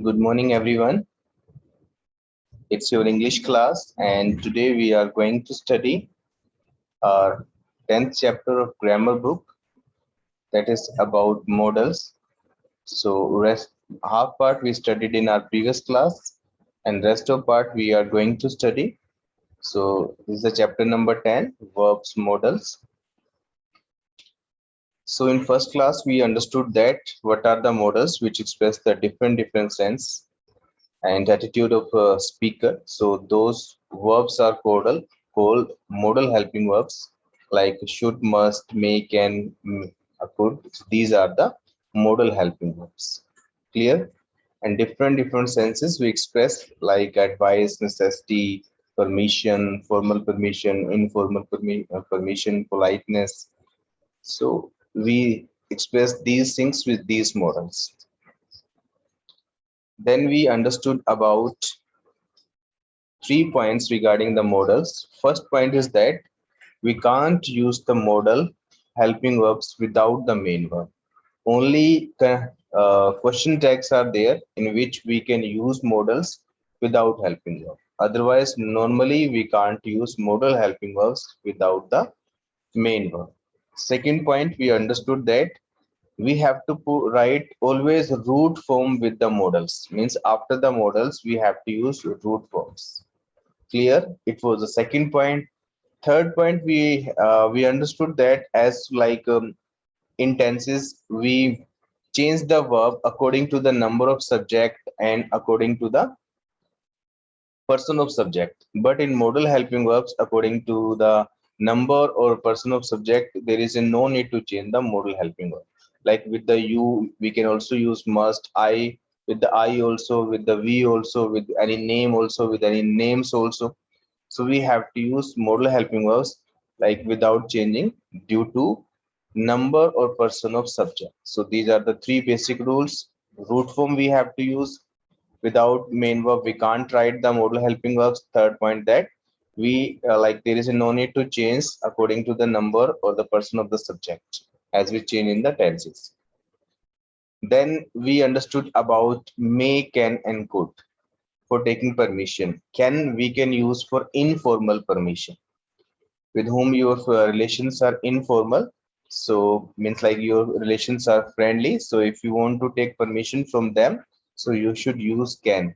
Good morning, everyone. It's your English class, and today we are going to study our 10th chapter of grammar book that is about modals. So, rest half part we studied in our previous class, and rest of part we are going to study. So, this is the chapter number 10, verbs modals. So, in first class, we understood that what are the modals which express the different sense and attitude of a speaker. So those verbs are called modal helping verbs like should, must, may, can, could. So these are the modal helping verbs. Clear? And different senses we express like advice, necessity, permission, formal permission, informal permission, politeness. So we express these things with these modals. Then we understood about 3 points regarding the modals. First point is that we can't use the modal helping verbs without the main verb. Only question tags are there in which we can use modals without helping verb. Otherwise, normally we can't use modal helping verbs without the main verb. Second point, we understood that we have to write always root form with the modals. Means after the modals, we have to use root forms. Clear? It was the second point. Third point, we understood that as like in tenses we change the verb according to the number of subject and according to the person of subject, but in modal helping verbs according to the number or person of subject there is a no need to change the modal helping verb. Like with the you we can also use must, I, with the I also, with the we also, with any name also, with any names also. So we have to use modal helping verbs like without changing due to number or person of subject. So these are the three basic rules. Root form we have to use. Without main verb we can't write the modal helping verbs. Third point, that we like there is no need to change according to the number or the person of the subject as we change in the tenses. Then we understood about may, can, and could for taking permission. Can we can use for informal permission, with whom your relations are informal. So means like your relations are friendly. So if you want to take permission from them, so you should use can.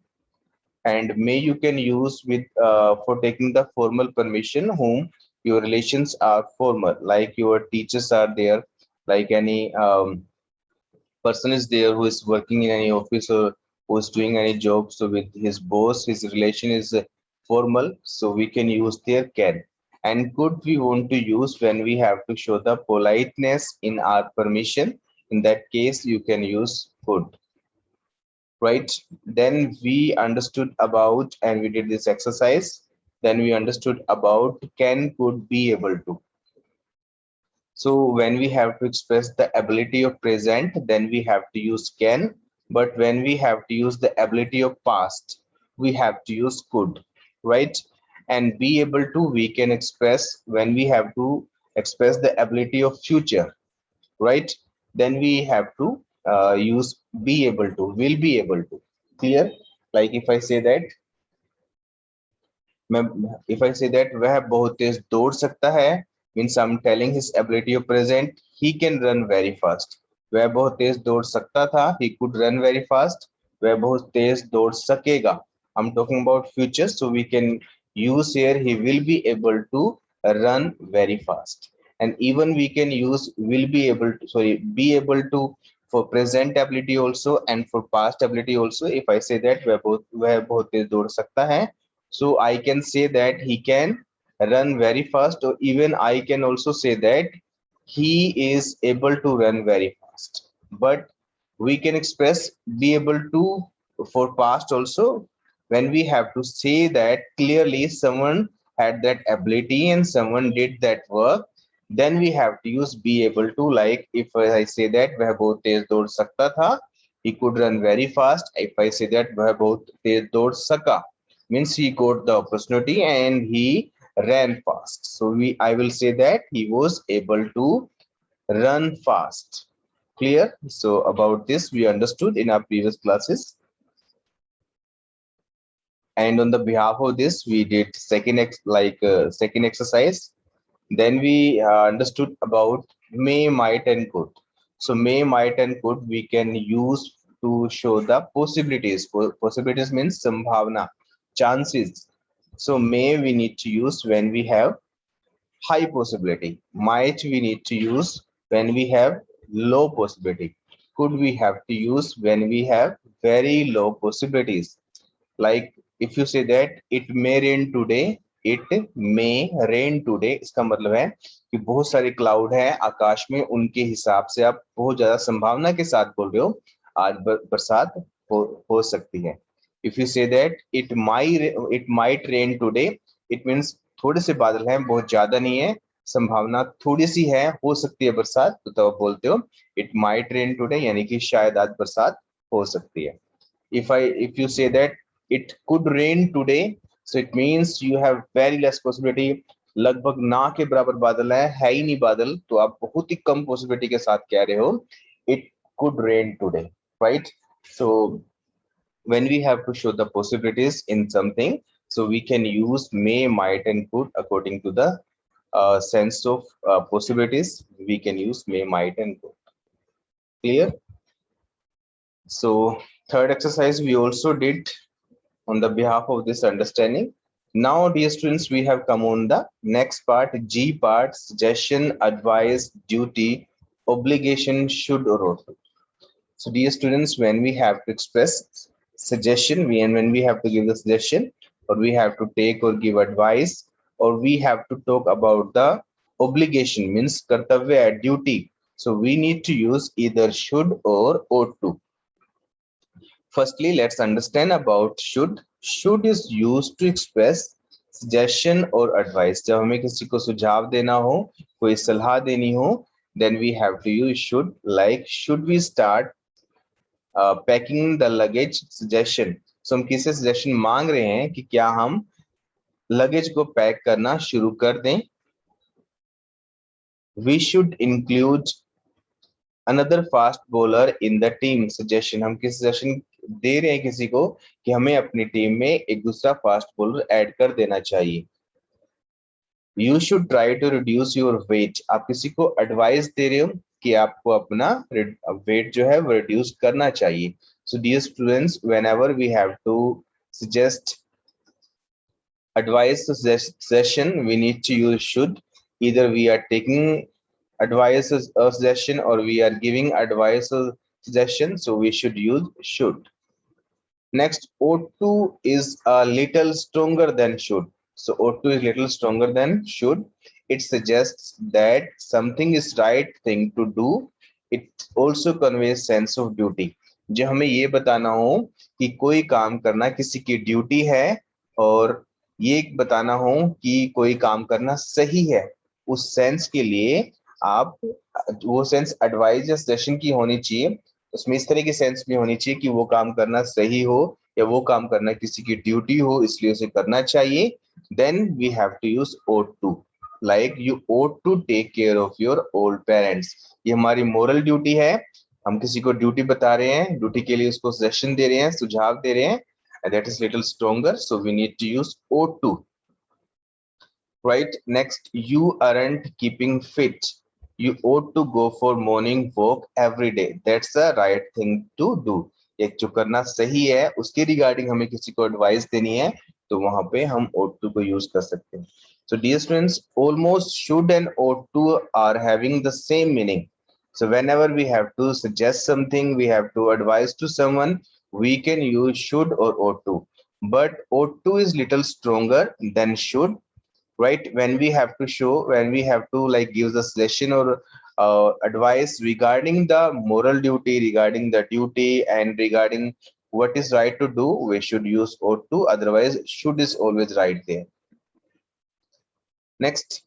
And may you can use with for taking the formal permission whom your relations are formal, like your teachers are there, like any person is there who is working in any office or who is doing any job, so with his boss his relation is formal, so we can use their can. And could we want to use when we have to show the politeness in our permission. In that case you can use could. Right? Then we understood about, and we did this exercise. Then we understood about can, could, be able to. So when we have to express the ability of present, then we have to use can. But when we have to use the ability of past, we have to use could. Right? And be able to we can express when we have to express the ability of future. Right? Then we have to use be able to, will be able to. Clear? Like if I say that, if I say that वह बहुत तेज दौड़ सकता है, means I'm telling his ability of present, he can run very fast. वह बहुत तेज दौड़ सकता था, he could run very fast. वह बहुत तेज दौड़ सकेगा, I'm talking about future, so we can use here he will be able to run very fast. And even we can use will be able to, sorry, be able to for present ability also and for past ability also. If I say that वह बहुत तेज दौड़ सकता है, so I can say that he can run very fast, or even I can also say that he is able to run very fast. But we can express be able to for past also when we have to say that clearly someone had that ability and someone did that work. Then we have to use be able to. Like if I say that वह बहुत तेज दौड़ सकता था, he could run very fast. If I say that वह बहुत तेज दौड़ सका, means he got the opportunity and he ran fast. So I will say that he was able to run fast. Clear? So about this we understood in our previous classes. and on the behalf of this we did second exercise. Then we understood about may, might, and could. So may, might, and could we can use to show the possibilities. Possibilities means sambhavna, chances. So may we need to use when we have high possibility. Might we need to use when we have low possibility. Could we have to use when we have very low possibilities. Like if you say that it may rain today, it may rain today, इसका मतलब है कि बहुत सारे cloud हैं आकाश में, उनके हिसाब से आप बहुत ज्यादा संभावना के साथ बोल रहे हो आज बरसात हो सकती है. If you say that it might rain today, it means थोड़े से बादल हैं, बहुत ज्यादा नहीं है, संभावना थोड़ी सी है, हो सकती है बरसात, तो आप बोलते हो it might rain today, यानी कि शायद आज बरसात हो सकती है. If you say that it could rain today, so it means you have very less possibility. लगभग ना के बराबर बादल है ही नहीं बादल, तो आप बहुत ही कम पॉसिबिलिटी के साथ कह रहे हो it could rain today, right? So when we have to show the possibilities in something, so we can use may, might, and could according to the sense of possibilities. We can use may, might, and could. Clear? So third exercise we also did on the behalf of this understanding. Now, dear students, we have come on the next part, G part, suggestion, advice, duty, obligation, should or ought. So, dear students, when we have to express suggestion, when we have to give the suggestion, or we have to take or give advice, or we have to talk about the obligation, means kartavya, duty. So, we need to use either should or ought to. Firstly, let's understand about should. Should is used to express suggestion or advice. जब हमें किसी को सुझाव देना हो, कोई सलाह देनी हो, then we have to use should. Like, should we start packing the luggage? Suggestion. So हम किसी suggestion मांग रहे हैं कि क्या हम luggage को पैक करना शुरू कर दें. We should include another fast bowler in the team. Suggestion. हम किस suggestion दे रहे हैं किसी को कि हमें अपनी टीम में एक दूसरा फास्ट बॉलर ऐड कर देना चाहिए. You should try to reduce your weight. आप किसी को एडवाइस दे रहे हो कि आपको अपना वेट जो है वो रिड्यूस करना चाहिए. So dear students, whenever we have to suggest advice suggestion, we need to use should. Either we are taking advice or suggestion, or we are giving advice or suggestion, so we should use should. Next, ought to is a little stronger than should. So ought to is little stronger than should. It suggests that something is right thing to do. It also conveys sense of duty. जो हमें ये बताना हो कि कोई काम करना किसी की ड्यूटी है, और ये बताना हो कि कोई काम करना सही है, उस सेंस के लिए आप वो सेंस एडवाइस या सजेशन की होनी चाहिए. उसमें इस तरह की सेंस भी होनी चाहिए कि वो काम करना सही हो या वो काम करना किसी की ड्यूटी हो, इसलिए उसे करना चाहिए. Then we have to use ought to. Like you ought to take care of your old parents. ये हमारी मोरल ड्यूटी है. हम किसी को ड्यूटी बता रहे हैं, ड्यूटी के लिए उसको सजेशन दे रहे हैं, सुझाव दे रहे हैं, that is little stronger, so we need to use ought to. Right? Next, you aren't keeping fit. You ought to go for morning walk every day. That's the right thing to do. एक जो करना सही है उसके regarding हमें किसी को advice देनी है, तो वहां पे हम ought to को यूज कर सकते हैं. So dear students, almost should and ought to are having the same meaning. So whenever we have to suggest something, we have to advise to someone, we can use should or ought to. But ought to is little stronger than should. Right? When we have to like give the suggestion or advice regarding the moral duty, regarding the duty, and regarding what is right to do, we should use ought to. Otherwise, should is always right there. Next,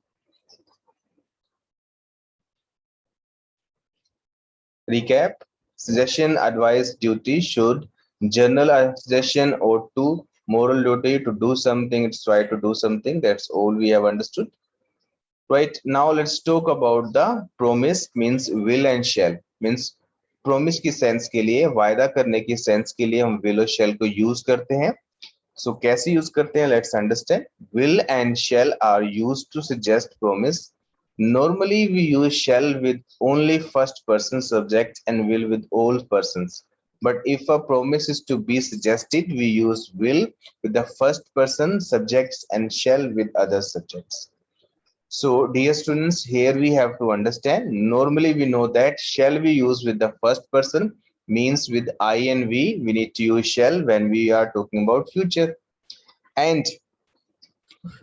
recap: suggestion, advice, duty, should. General suggestion, ought to. Moral duty, to do something, it's right to do something. That's all we have understood. Right, now let's talk about the promise, means will and shall. Means promise की sense के लिए, वायदा करने की sense के लिए हम will और shall को यूज करते हैं. So कैसे यूज करते हैं, let's understand. Will and shall are used to suggest promise. Normally we use shall with only first person subject and will with all persons. But if a promise is to be suggested, we use will with the first person subjects and shall with other subjects. So dear students, here we have to understand, normally we know that shall we use with the first person means with I and we need to use shall when we are talking about future. And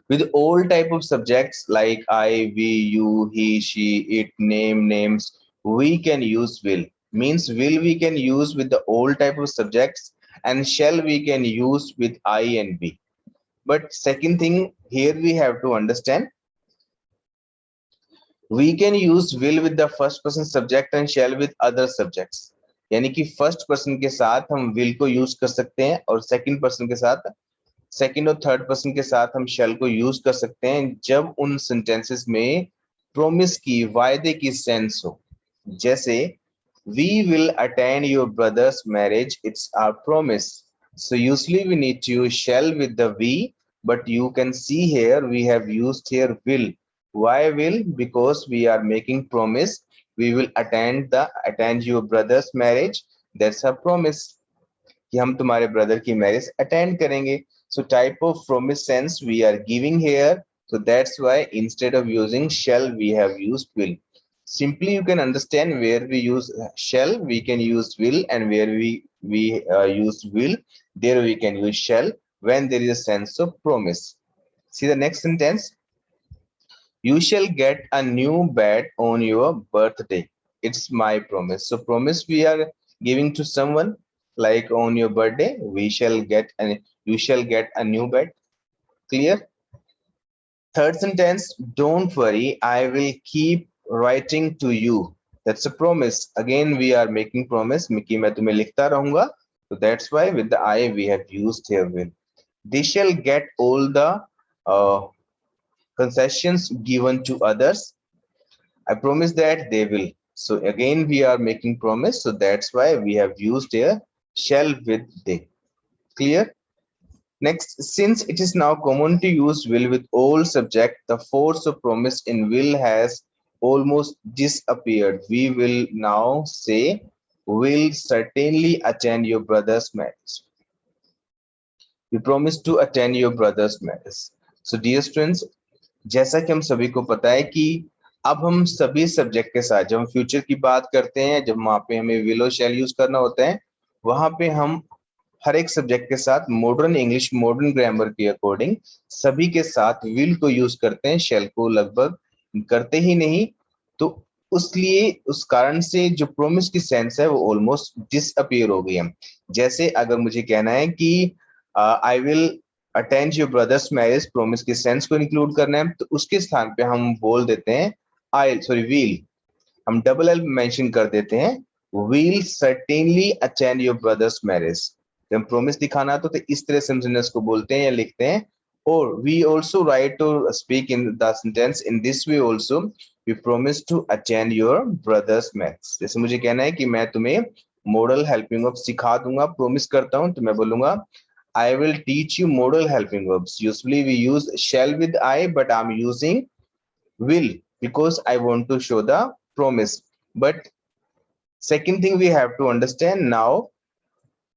with all type of subjects like I, we, you, he, she, it, names, we can use will. Means will we can use with the all type of subjects, and shall we can use with I and we. But second thing here we have to understand, we can use will with the first person subject and shall with other subjects. यानी कि first person के साथ हम will को use कर सकते हैं और सेकंड पर्सन के साथ, सेकंड और थर्ड पर्सन के साथ हम shall को यूज कर सकते हैं जब उन सेंटेंसेस में प्रॉमिस की, वायदे की सेंस हो. जैसे we will attend your brother's marriage, it's our promise. So usually we need to use shall with the we, but you can see here we have used here will. Why will? Because we are making promise. We will attend your brother's marriage. That's a promise कि हम तुम्हारे brother की marriage attend करेंगे. So type of promise sense we are giving here. So that's why instead of using shall we have used will. Simply you can understand where we use shall we can use will, and where we use will there we can use shall when there is a sense of promise. See the next sentence. You shall get a new bed on your birthday. It's my promise. So promise we are giving to someone, like on your birthday, we shall get and you shall get a new bed. Clear? Third sentence, don't worry, I will keep writing to you. That's a promise. Again, we are making promise. Mickey, मैं तुम्हें लिखता रहूंगा. So that's why with the I we have used here will. They shall get all the uh, concessions given to others. I promise that they will. So again, we are making promise. So that's why we have used here shall with they. Clear? Next, since it is now common to use will with all subject, the force of promise in will has almost disappeared. We will now say, will certainly attend your brother's marriage. We promise to attend your brother's marriage. So dear students, जैसा कि हम सभी को पता है कि अब हम सभी सब्जेक्ट के साथ जब हम फ्यूचर की बात करते हैं, जब वहां पे हमें विल और शैल यूज करना होता है, वहां पे हम हर एक सब्जेक्ट के साथ मॉडर्न इंग्लिश, मॉडर्न ग्रामर के अकॉर्डिंग सभी के साथ विल को यूज करते हैं, शैल को लगभग करते ही नहीं. तो उसलिए उस कारण से जो प्रोमिस की सेंस है वो ऑलमोस्ट डिसअपियर हो गई है. जैसे अगर मुझे कहना है कि I will attend your brother's marriage, promise के सेंस को इंक्लूड करना है, तो उसके स्थान पे हम बोल देते हैं आई सॉरी विल, हम डबल एल मेंशन कर देते हैं, will certainly attend your brother's marriage. जब प्रोमिस दिखाना तो इस तरह से हम सेंटेंस को बोलते हैं या लिखते हैं. और we also write to speak in the sentence in this way also, we promise to attend your brother's marriage. जैसे मुझे कहना है कि मैं तुम्हें मॉडल हेल्पिंग वर्ब सिखा दूंगा, प्रोमिस करता हूं, तो मैं बोलूंगा I will teach you modal helping verbs. Usually we use shall with I, but I'm using will because I want to show the promise. But second thing we have to understand now,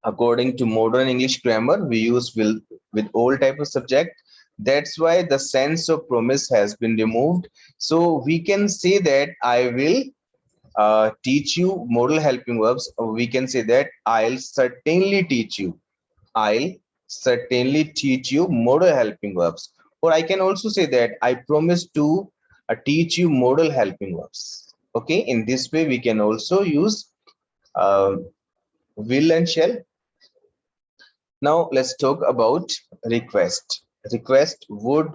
according to modern English grammar, we use will with all type of subject. That's why the sense of promise has been removed. So we can say that I will teach you modal helping verbs. Or we can say that I'll certainly teach you. I'll certainly teach you modal helping verbs. Or I can also say that I promise to teach you modal helping verbs. Okay, in this way we can also use uh, will and shall. Now let's talk about request. Request would,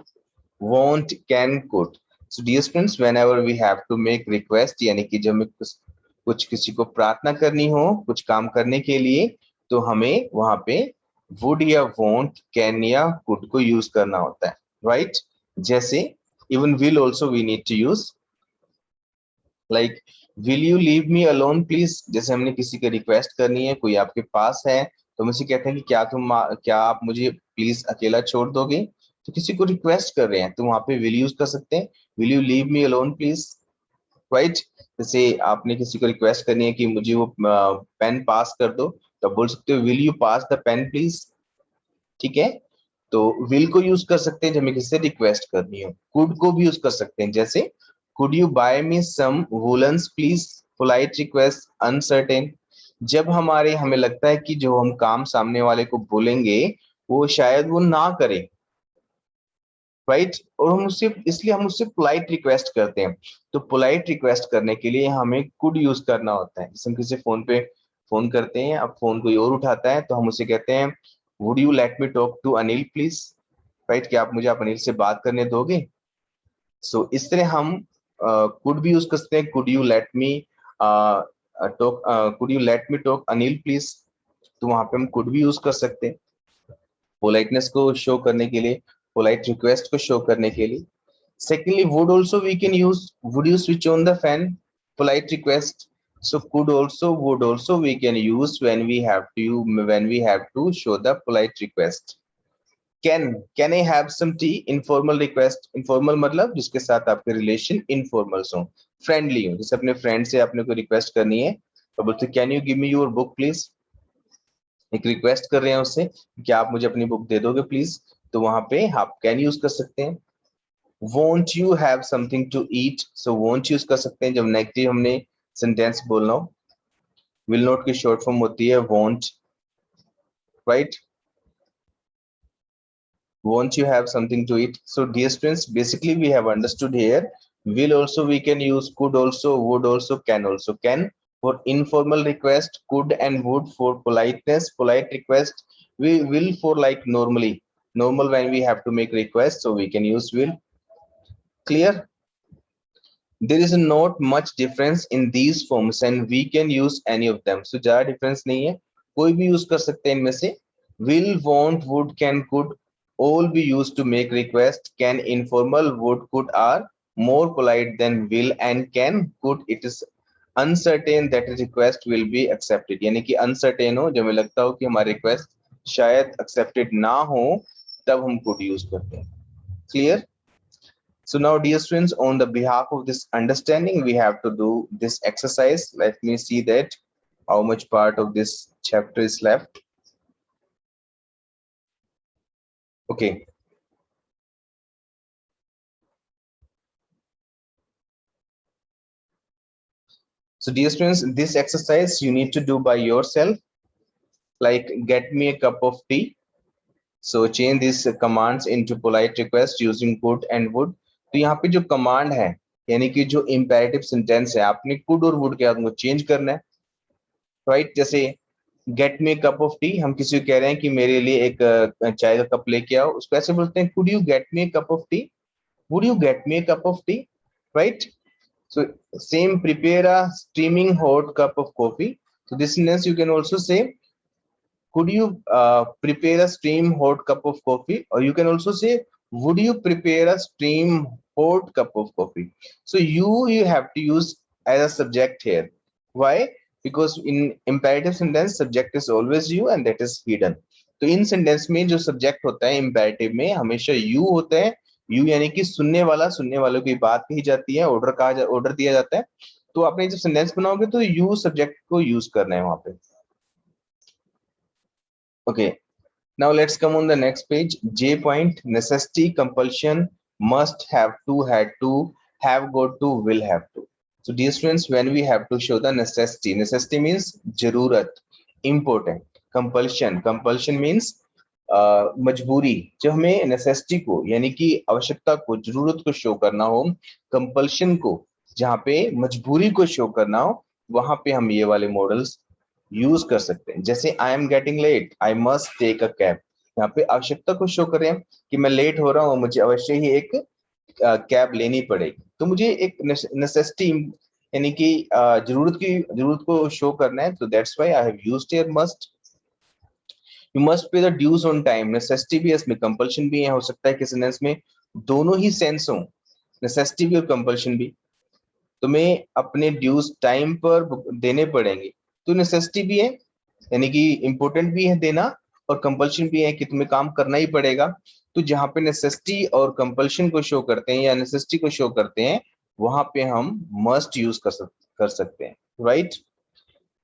won't, can, could. So dear students, whenever we have to make request, यानी कि जब हमें कुछ किसी को प्रार्थना करनी हो कुछ काम करने के लिए, तो हमें वहां पे would या won't, can या could को यूज करना होता है, right? जैसे even will also we need to use, like will you leave me alone please. जैसे हमने किसी की रिक्वेस्ट करनी है, कोई आपके पास है तो हम उसे कहते हैं कि क्या आप मुझे प्लीज अकेला छोड़ दोगे। तो किसी को रिक्वेस्ट कर रहे हैं तो वहां पे विल यूज कर सकते हैं, will you leave me alone please, right. जैसे आपने किसी को रिक्वेस्ट करनी है कि मुझे वो पेन पास कर दो, तो आप बोल सकते हो will you pass the pen please, ठीक है। तो विल को यूज कर सकते हैं जब हमें किसी से रिक्वेस्ट करनी हो। कुड को भी यूज कर सकते हैं, जैसे could you buy me some woollens please, polite request, uncertain. जब हमें लगता है कि जो हम काम सामने वाले को बोलेंगे वो शायद वो ना करे, राइट, और हम उससे पोलाइट रिक्वेस्ट करते हैं। तो पोलाइट रिक्वेस्ट करने के लिए हमें कुड यूज करना होता है। जैसे हम किसी फोन पे फोन करते हैं, अब फोन कोई और उठाता है तो हम उसे कहते हैं would you let me talk to Anil please, right, क्या आप अनिल से बात करने दोगे। सो इस तरह हम कुड भी यूज कर सकते हैं, could you let me talk, could you let me talk Anil please, तो वहां पे हम कुड भी यूज कर सकते हैं पोलाइटनेस को शो करने के लिए, पोलाइट रिक्वेस्ट को शो करने के लिए। Secondly, would also we can use would you switch on the fan? Polite request. So would also we can use when we have to show the polite request. Can I have some tea? Informal request. Informal मतलब जिसके साथ आपके relation informal हो, friendly हो। जैसे अपने friend से आपने कोई रिक्वेस्ट करनी है तो बोलते can you give me your book please, एक रिक्वेस्ट कर रहे हैं उससे, क्या आप मुझे अपनी बुक दे दोगे प्लीज, तो वहां पे आप कैन यूज कर सकते हैं। won't you have something to eat, so won't use कर सकते हैं जब नेगेटिव हमने सेंटेंस बोलना हो। will not की शॉर्ट फॉर्म होती है won't, right, won't you have something to eat। so dear students, basically we have understood here will also we can use, could also, would also, can also। Can for informal request, could and would for politeness, polite request, we will for like normal when we have to make request, so we can use will। Clear? There is not much difference in these forms and we can use any of them। So ज्यादा difference नहीं है, कोई भी use कर सकते हैं इनमें से। will, want, would, can, could all be used to make request। Can, informal, would, could are more polite than will and can, could। It is uncertain that a request will be accepted, यानी कि uncertain हो, जब हमें लगता हो कि हमारा request शायद accepted ना हो, तब हम could use करते हैं। Clear? So now, dear students, on the behalf of this understanding, we have to do this exercise. Let me see that how much part of this chapter is left. Okay. So dear students, this exercise you need to do by yourself, like get me a cup of tea. So change these commands into polite request using could and would। तो यहाँ पे जो command है, यानी कि जो imperative sentence है, आपने could और would के आगे change करना है, right? जैसे get me cup of T, हम किसी को कह रहे हैं कि मेरे लिए एक चाय का कप लेके आओ, उसको ऐसे बोलते हैं could you get me cup of T, would you get me cup of T, right. So same, prepare a steaming hot cup of coffee. so this sentence you can also say could you prepare a steam hot cup of coffee, or you can also say would you prepare a steam hot cup of coffee। so you have to use as a subject here। why? because in imperative sentence subject is always you and that is hidden। तो इन sentence में जो subject होता है imperative में हमेशा you होता है। you यानी कि सुनने वालों की बात कही जाती है, ऑर्डर दिया जाता है। तो आपने जब सेंटेंस बनाओगे तो you सब्जेक्ट को यूज करना है वहां पे। Okay, now let's come on the next page. J point, necessity, compulsion, must, have to, had to, have got to, will have to। So dear students, when we have to show the necessity means जरूरत, important। compulsion means मजबूरी। जब हमें necessity को यानी कि आवश्यकता को, जरूरत को शो करना हो, कंपल्शन को जहाँ पे मजबूरी को शो करना हो, वहां पे हम ये वाले मॉडल्स यूज कर सकते हैं। जैसे I am getting late, I must take a cab, यहाँ पे आवश्यकता को शो करें कि मैं लेट हो रहा हूँ, मुझे अवश्य ही एक कैब लेनी पड़ेगी। तो मुझे एक नेसेसिटी यानी कि जरूरत को शो करना है, तो that's why I have used here must. You must pay the dues on time, necessity भी है इसमें, कंपल्शन भी है। हो सकता है कि सेंटेंस में दोनों ही सेंस हो, नेसेसिटी भी और कंपल्शन भी। तुम्हें अपने ड्यूज टाइम पर देने पड़ेंगे, तो नेसेसिटी भी है यानी कि इंपॉर्टेंट भी है देना और कंपल्शन भी है कि तुम्हें काम करना ही पड़ेगा। तो जहां पे नेसेसिटी और कंपल्शन को शो करते हैं या नेसेसिटी को शो करते हैं, वहां पे हम मस्ट यूज कर सकते हैं, right.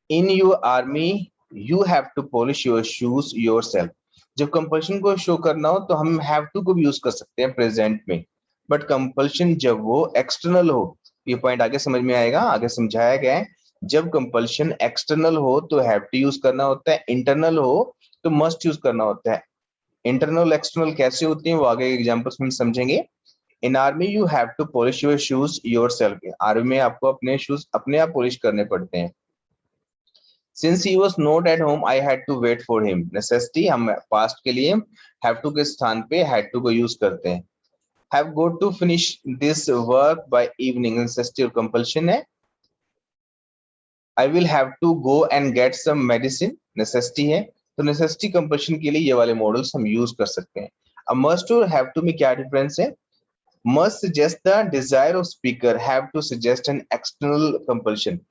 In your army you have to polish your shoes yourself. जब कंपल्शन को शो करना हो तो हम हैव टू को भी यूज कर सकते हैं प्रेजेंट में, बट कंपल्शन जब वो एक्सटर्नल हो, ये पॉइंट आगे समझ में आएगा, आगे समझाया गया है। जब कंपल्शन एक्सटर्नल हो तो हैव टू यूज करना होता है, इंटरनल हो तो मस्ट यूज करना होता है। इंटरनल एक्सटर्नल कैसे होती हैं वो आगे एग्जांपल्स में समझेंगे। In army you have to polish your shoes yourself. Army में आपको अपने शूज अपने आप पॉलिश करने पड़ते हैं। Since he was not at home, I had to wait for him. Necessity हम past के लिए have to के स्थान पे had to को use करते हैं। Have got to finish this work by evening. Necessity और compulsion है। I will have to go and get some medicine. Necessity है। तो necessity compulsion के लिए ये वाले models हम use कर सकते हैं। अब must और have to में क्या difference है? Must suggest the desire of speaker, have to suggest an external compulsion.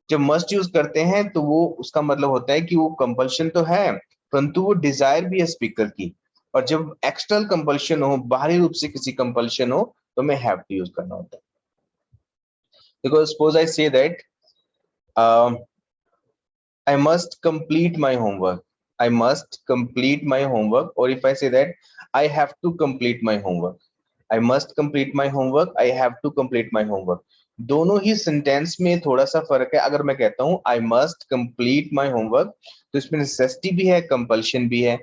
जब मस्ट यूज करते हैं तो वो उसका मतलब होता है कि वो कंपल्शन तो है परंतु वो डिजायर भी है स्पीकर की। और जब एक्सटर्नल कंपल्शन हो, बाहरी रूप से किसी कंपल्शन हो, तो मैं हैव टू यूज करना होता है। Because suppose I say that I must complete my homework. I must complete my homework. Or if I say that I have to complete my homework. I must complete my homework. I have to complete my homework. दोनों ही sentence में थोड़ा सा फर्क है। अगर मैं कहता हूं I must complete my homework, तो इसमें नेसेसिटी भी है, कंपल्शन भी है।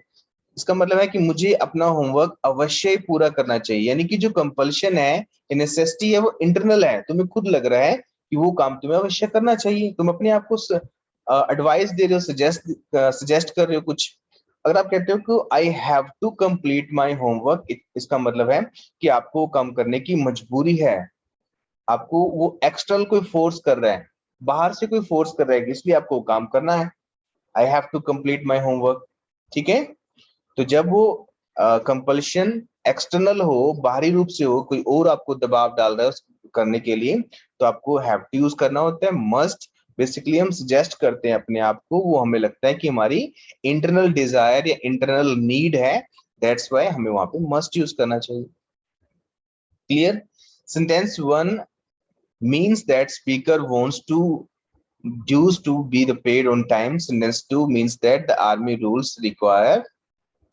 इसका मतलब है कि मुझे अपना होमवर्क अवश्य ही पूरा करना चाहिए। यानी कि जो कंपल्शन है, नेसेसिटी है, वो इंटरनल है। तुम्हें खुद लग रहा है कि वो काम तुम्हें अवश्य करना चाहिए। तुम अपने आप को एडवाइस दे रहे हो, सजेस्ट कर रहे हो कुछ। अगर आप कहते हो कि I have to complete my homework, इसका मतलब है कि आपको काम करने की मजबूरी है। आपको वो एक्सटर्नल कोई फोर्स कर रहा है, बाहर से कोई फोर्स कर रहा है, इसलिए आपको काम करना है। I have to complete my homework. ठीक है। तो जब वो कंपल्शन एक्सटर्नल हो, बाहरी रूप से हो, कोई और आपको दबाव डाल रहा है उसको करने के लिए, तो आपको हैव टू यूज करना होता है। मस्ट बेसिकली हम सजेस्ट करते हैं अपने आप को, वो हमें लगता है कि हमारी इंटरनल डिजायर या इंटरनल नीड है, दैट्स वाई हमें वहां पे मस्ट यूज करना चाहिए। Clear. Sentence one means that speaker wants to dues to be the paid on time. Sentence 2 means that the army rules require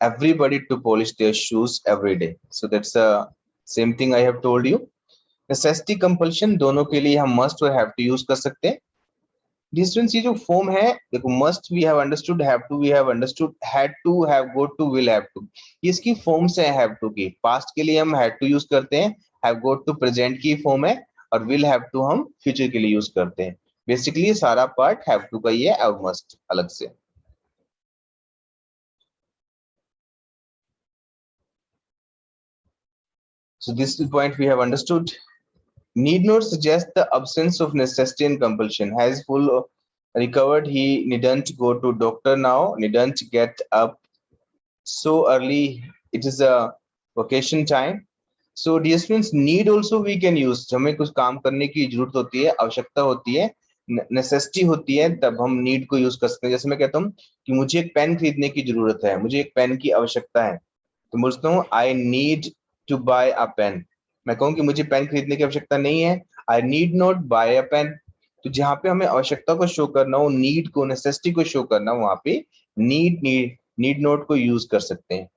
everybody to polish their shoes every day. So that's the same thing I have told you. Necessity compulsion दोनों के लिए हम must और have to use कर सकते हैं। Distance ये जो फॉर्म है, देखो must we have understood, have to we have understood, had to, have got to, will have to, ये इसकी फॉर्म्स है हैव टू की। पास्ट के लिए हम हैड टू यूज करते हैं, हैव गोट टू प्रेजेंट की फॉर्म है, और विल हैव टू हम फ्यूचर के लिए यूज करते हैं। बेसिकली सारा पार्ट हैव टू का ही है, अब मस्ट अलग से। So this point we have understood. Need not suggest the absence of necessity and compulsion. Has full recovered, he needn't go to doctor now, needn't get up so early, it is a vacation time. So dear students, need also we can use, जब हमें कुछ काम करने की जरूरत होती है, आवश्यकता होती है, नेसेसिटी होती है, तब हम नीड को यूज कर सकते हैं। जैसे मैं कहता हूँ कि मुझे एक पेन खरीदने की जरूरत है, मुझे एक पेन की आवश्यकता है, तो बोलता हूँ I need to buy a pen. मैं कहूँ कि मुझे पेन खरीदने की आवश्यकता नहीं है, I need not buy a pen. तो जहाँ पे हमें आवश्यकता को शो करना हो, नीड को, नेसेसिटी को शो करना हो, वहां पे नीड नॉट को यूज कर सकते हैं।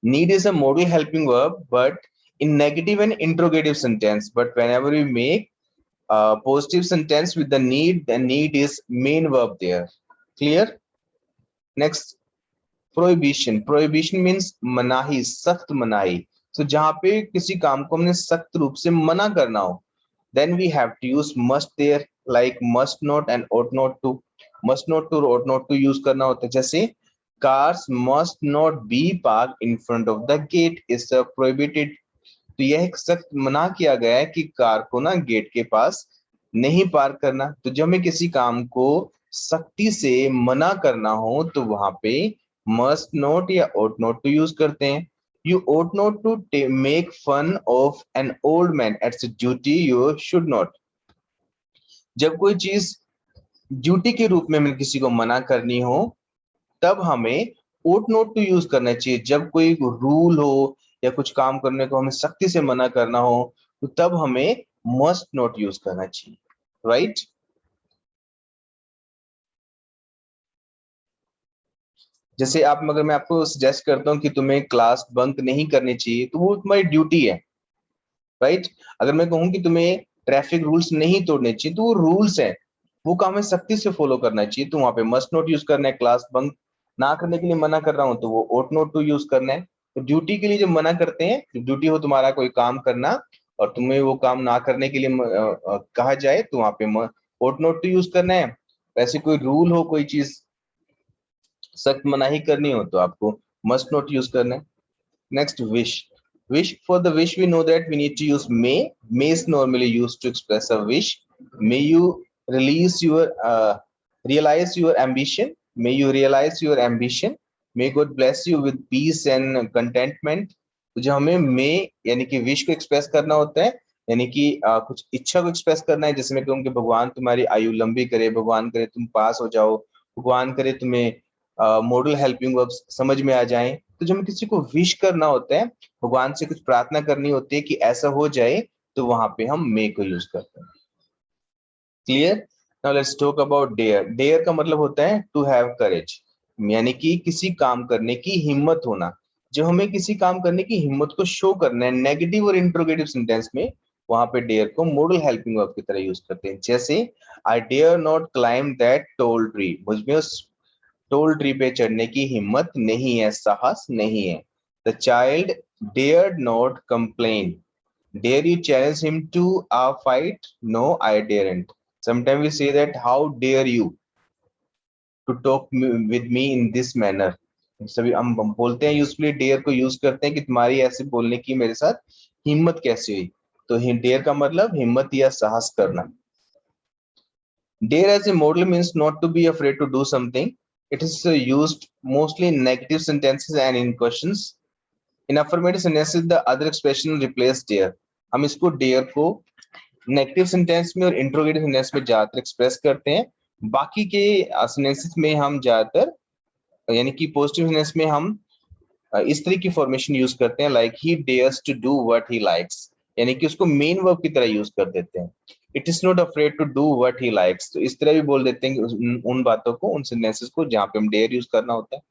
Need is a modal helping verb, but in negative and interrogative sentence. But whenever we make a positive sentence with the need is main verb there. Clear? Next, prohibition. Prohibition means मनाही, सख्त मनाही। So जहाँ पे किसी काम को हमने सख्त रूप से मना करना हो, then we have to use must there, like must not and ought not to. Must not to, ought not to use करना होता है। जैसे cars must not be parked in front of the gate is prohibited. तो यह एक सख्त मना किया गया है कि कार को ना गेट के पास नहीं पार्क करना। तो जब हमें किसी काम को सख्ती से मना करना हो तो वहां पे मस्ट नॉट या ought not to यूज करते हैं। You ought not to make fun of an old man. It's a duty you should not. जब कोई चीज ड्यूटी के रूप में हमें किसी को मना करनी हो तब हमें ought not to यूज करना चाहिए। जब कोई रूल हो या कुछ काम करने को हमें सख्ती से मना करना हो तो तब हमें must not यूज करना चाहिए, राइट? जैसे आप, अगर मैं आपको सजेस्ट करता हूँ कि तुम्हें क्लास बंक नहीं करनी चाहिए तो वो तुम्हारी ड्यूटी है, राइट? अगर मैं कहूँ कि तुम्हें ट्रैफिक रूल्स नहीं तोड़ने चाहिए तो वो रूल्स है, वो काम है सख्ती से फॉलो करना चाहिए, तो वहां पे मस्ट नोट यूज करना है। क्लास बंक ना करने के लिए मना कर रहा हूँ तो वो ओट नोट टू यूज करना है। तो ड्यूटी के लिए जब मना करते हैं, ड्यूटी हो तुम्हारा कोई काम करना और तुम्हें वो काम ना करने के लिए कहा जाए तो वहां पे ओट नोट टू यूज करना है। वैसे कोई रूल हो, कोई चीज सख्त मनाही करनी हो तो आपको मस्ट नोट यूज करना है। Next, wish. Wish, for the wish we know that we need to use may. May is normally used to express a wish. May you release your realize your ambition. May you realize your ambition. May God bless you with peace and contentment. तो जो हमें may यानी कि wish को express करना होता है, यानी कि कुछ इच्छा को express करना है, जैसे मैं कहूँ कि भगवान तुम्हारी आयु लंबी करे, भगवान करे तुम पास हो जाओ, भगवान करे तुम्हें मॉडल हेल्पिंग वर्ब्स समझ में आ जाए। तो जब हमें किसी को विश करना होता है, भगवान से कुछ प्रार्थना करनी होती है कि ऐसा हो जाए, तो वहां पे हम मे को यूज करते हैं। Clear? Now let's talk about dare. Dare का मतलब होता है टू हैव करेज, यानी कि किसी काम करने की हिम्मत होना। जब हमें किसी काम करने की हिम्मत को शो करना है नेगेटिव और इंट्रोगेटिव सेंटेंस में, वहां पे डेयर को मॉडल हेल्पिंग वर्ब की तरह यूज करते हैं। जैसे I dare not climb that tall tree, मुझमें उस टोल ट्री पे चढ़ने की हिम्मत नहीं है, साहस नहीं है। The child dared not complain, dare you challenge him to a fight, no I daren't. Sometime we say that how dare you to talk with me in this manner. सभी हम बोलते हैं, यूजफुली डेयर को use करते हैं कि तुम्हारी ऐसे बोलने की मेरे साथ हिम्मत कैसे हुई। तो डेयर का मतलब हिम्मत या साहस करना। Dare as a model means not to be afraid to do something. It is used mostly in negative sentences and in questions. In affirmative sentences, the other expression replace dare. हम इसको dare को negative sentence में और interrogative sentence में ज्यादातर express करते हैं। बाकी के सेंटेंसेस में हम ज्यादातर, यानी कि पॉजिटिव सेंटेंस में हम इस तरह की फॉर्मेशन यूज करते हैं, like he dares to do what he likes, यानी कि उसको मेन वर्ब की तरह यूज कर देते हैं। It is not afraid to do what he likes, तो इस तरह भी बोल देते हैं कि उन बातों को, उन सेंटेंसेस को जहां पे हम डेयर यूज करना होता है।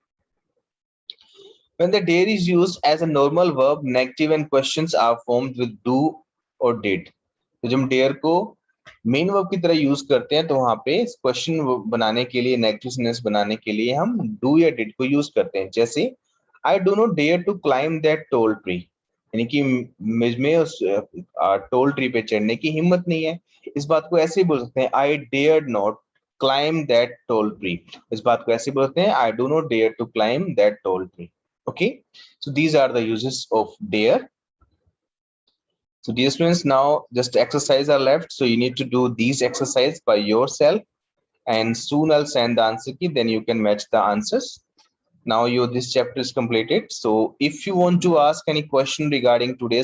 When the dare is used as a normal verb, negative and questions are formed with do or did. तो जब हम डेयर को मेन वर्ब की तरह यूज करते हैं तो वहां पे क्वेश्चन बनाने के लिए, नेगेटिव सेंटेंस बनाने के लिए हम डू या डिड को यूज करते हैं। जैसे I do not dare to climb that tall tree, यानी कि मुझ में उस टोल ट्री पे चढ़ने की हिम्मत नहीं है। इस बात को ऐसे ही बोल सकते हैं, I dare not climb that tall tree. इस बात को ऐसे बोलते हैं, I do not dare to climb that tall tree. Okay, so these are the uses of dare. So dear students, now just exercise are left, so you need to do these exercise by yourself, and soon I'll send the answer key, then you can match the answers. Now this chapter is completed. So if you want to ask any question regarding today's